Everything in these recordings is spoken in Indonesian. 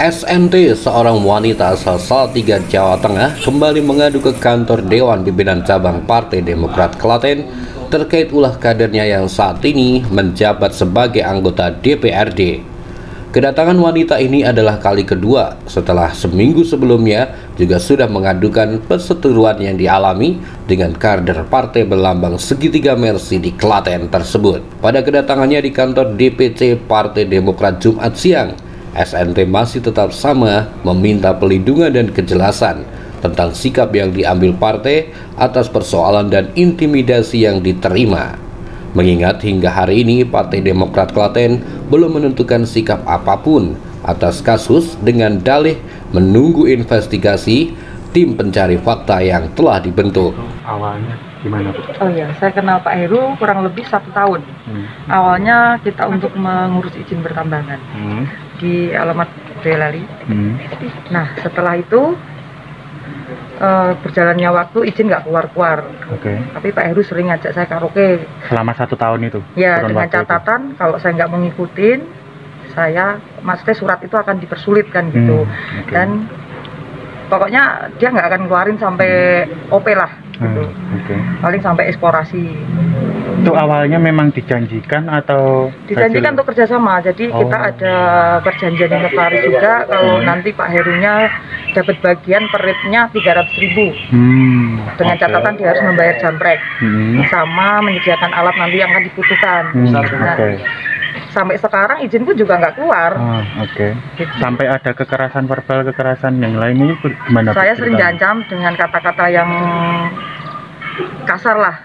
SNT, seorang wanita asal Salatiga, Jawa Tengah, kembali mengadu ke kantor Dewan Pimpinan Cabang Partai Demokrat Klaten terkait ulah kadernya yang saat ini menjabat sebagai anggota DPRD. Kedatangan wanita ini adalah kali kedua setelah seminggu sebelumnya juga sudah mengadukan perseteruan yang dialami dengan kader partai berlambang segitiga Mercy di Klaten tersebut. Pada kedatangannya di kantor DPC Partai Demokrat Jumat siang, SNT masih tetap sama meminta pelindungan dan kejelasan tentang sikap yang diambil partai atas persoalan dan intimidasi yang diterima. Mengingat hingga hari ini Partai Demokrat Klaten belum menentukan sikap apapun atas kasus dengan dalih menunggu investigasi tim pencari fakta yang telah dibentuk. Awalnya gimana, Bu? Oh iya, saya kenal Pak Heru kurang lebih 1 tahun. Awalnya kita untuk mengurus izin bertambangan di alamat Boyolali. Nah, setelah itu berjalannya waktu izin nggak keluar-keluar. Tapi Pak Heru sering ngajak saya karaoke. Selama 1 tahun itu? Ya, dengan catatan kalau saya nggak mau ngikutin, maksudnya surat itu akan dipersulitkan gitu. Dan pokoknya dia nggak akan keluarin sampai OP lah gitu. Paling sampai eksplorasi. Itu awalnya memang dijanjikan atau? Dijanjikan untuk kerjasama, jadi kita ada perjanjian yang notaris juga kalau nanti Pak Herunya dapat bagian per rate-nya 300.000 dengan catatan dia harus membayar jamprek sama menyediakan alat nanti yang akan dibutuhkan. Sampai sekarang izin pun juga nggak keluar. Gitu. Sampai ada kekerasan verbal, kekerasan yang lain ini gimana? Saya sering diancam dengan kata-kata yang kasar lah.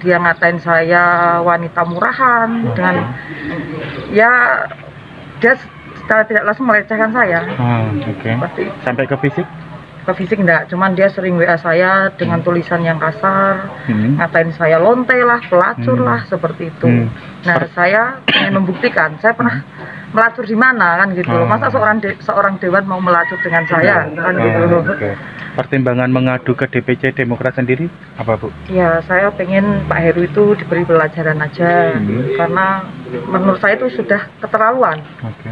Dia ngatain saya wanita murahan dengan ya dia secara tidak langsung melecehkan saya. Sampai ke fisik? Ke fisik enggak, cuman dia sering WA saya dengan tulisan yang kasar, ngatain saya lonte lah, pelacur lah, seperti itu. Nah, saya ingin membuktikan, saya pernah melacur di mana kan gitu loh. Masa seorang dewan mau melacur dengan saya kan gitu loh. Pertimbangan mengadu ke DPC Demokrat sendiri apa, Bu? Ya, saya pengen Pak Heru itu diberi pelajaran aja, karena menurut saya itu sudah keterlaluan.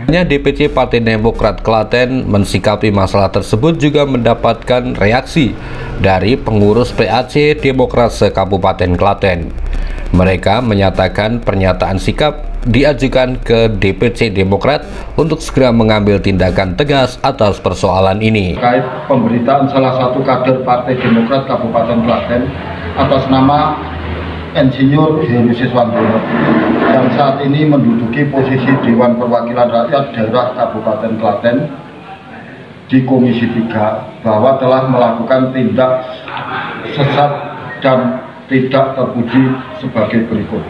DPC Partai Demokrat Klaten mensikapi masalah tersebut juga mendapatkan reaksi dari pengurus PAC Demokrat se-Kabupaten Klaten. Mereka menyatakan pernyataan sikap diajukan ke DPC Demokrat untuk segera mengambil tindakan tegas atas persoalan ini. Terkait pemberitaan salah satu kader Partai Demokrat Kabupaten Klaten atas nama Insinyur Heru Siswandono yang saat ini menduduki posisi Dewan Perwakilan Rakyat Daerah Kabupaten Klaten di Komisi 3 bahwa telah melakukan tindak sesat dan tidak terpuji sebagai berikut.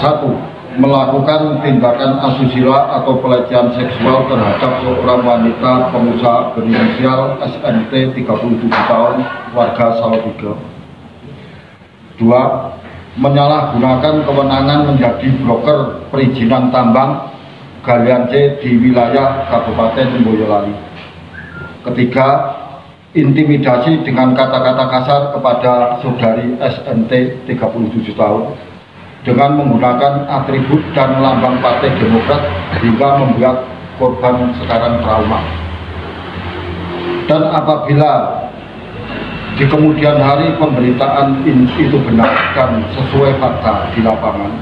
1. Melakukan tindakan asusila atau pelecehan seksual terhadap seorang wanita pengusaha berinisial SNT 37 tahun warga Salatiga. 2. Menyalahgunakan kewenangan menjadi broker perizinan tambang galian C di wilayah Kabupaten Boyolali. 3. Intimidasi dengan kata-kata kasar kepada saudari SNT 37 tahun dengan menggunakan atribut dan lambang Partai Demokrat hingga membuat korban sekarang trauma. Dan apabila di kemudian hari pemberitaan itu benar dan sesuai fakta di lapangan,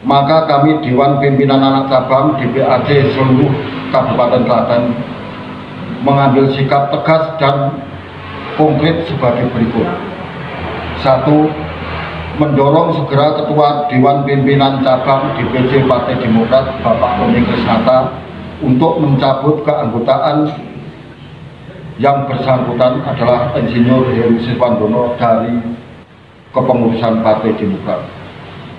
maka kami Dewan Pimpinan Anak Cabang DPAC seluruh Kabupaten Klaten mengambil sikap tegas dan konkret sebagai berikut. 1. Mendorong segera Ketua Dewan Pimpinan Cabang DPC Partai Demokrat Bapak Tony Krisnata untuk mencabut keanggotaan yang bersangkutan adalah Insinyur Heru Siswandono dari kepengurusan Partai Demokrat.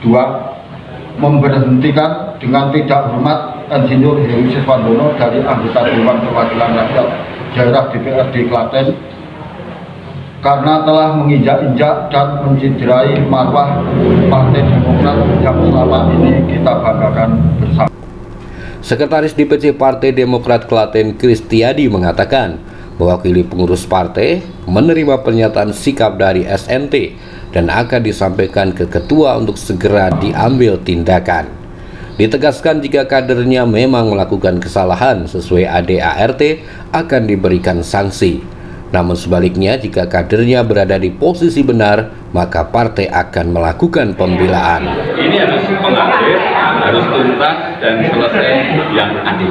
2. Memberhentikan dengan tidak hormat Insinyur Heru Siswandono dari anggota Dewan Perwakilan Rakyat Daerah DPRD Klaten karena telah menginjak-injak dan menciderai marwah Partai Demokrat yang selama ini kita banggakan bersama. Sekretaris DPC Partai Demokrat Klaten Kristiadi mengatakan, mewakili pengurus partai menerima pernyataan sikap dari SNT dan akan disampaikan ke ketua untuk segera diambil tindakan. Ditegaskan jika kadernya memang melakukan kesalahan sesuai ADART akan diberikan sanksi. Namun sebaliknya, jika kadernya berada di posisi benar, maka partai akan melakukan pembelaan. Ini harus mengalir, harus tuntas dan selesai yang adil.